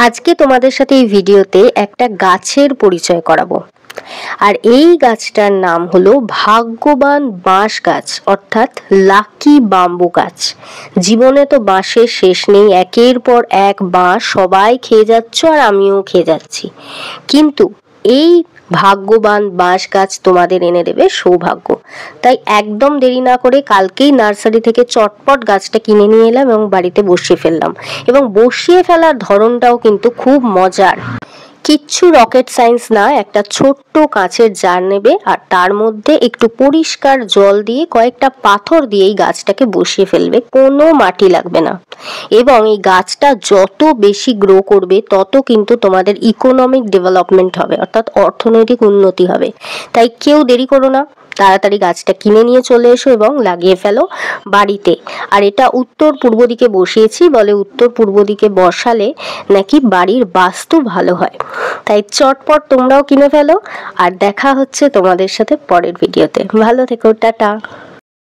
আজকে তোমাদের সাথে এই ভিডিওতে একটা গাছের পরিচয় করাবো। আর এই গাছটার নাম হলো ভাগ্যবান বাঁশ গাছ, অর্থাৎ লাকি বাম্বু গাছ। জীবনে তো বাঁশের শেষ নেই, একের পর এক বাঁশ সবাই খেয়ে যাচ্ছ, আর আমিও খেয়ে যাচ্ছি। কিন্তু এই ভাগ্যবান বাঁশ গাছ তোমাদের এনে দেবে সৌভাগ্য। তাই একদম দেরি না করে কালকেই নার্সারি থেকে চটপট গাছটা কিনে নিয়ে এলাম এবং বাড়িতে বসিয়ে ফেললাম। এবং বসিয়ে ফেলার ধরনটাও কিন্তু খুব মজার। কিচ্ছু রকেট সায়েন্স না, একটা ছোট্ট কাঁচের জার নেবে আর তার মধ্যে একটু পরিষ্কার জল দিয়ে কয়েকটা পাথর দিয়ে এই গাছটাকে বসিয়ে ফেলবে, কোনো মাটি লাগবে না। এবং এই গাছটা যত বেশি গ্রো করবে তত কিন্তু তোমাদের ইকোনমিক ডেভেলপমেন্ট হবে, অর্থাৎ অর্থনৈতিক উন্নতি হবে। তাই কেউ দেরি করো না, তাড়াতাড়ি গাছটা কিনে নিয়ে চলে এসো এবং লাগিয়ে ফেলো বাড়িতে। আর এটা উত্তর পূর্ব দিকে বসিয়েছি, বলে উত্তর পূর্ব দিকে বসালে নাকি বাড়ির বাস্তু ভালো হয়। তাই চটপট তোমরাও কিনে ফেলো। আর দেখা হচ্ছে তোমাদের সাথে পরের ভিডিওতে। ভালো থেকো, টাটা।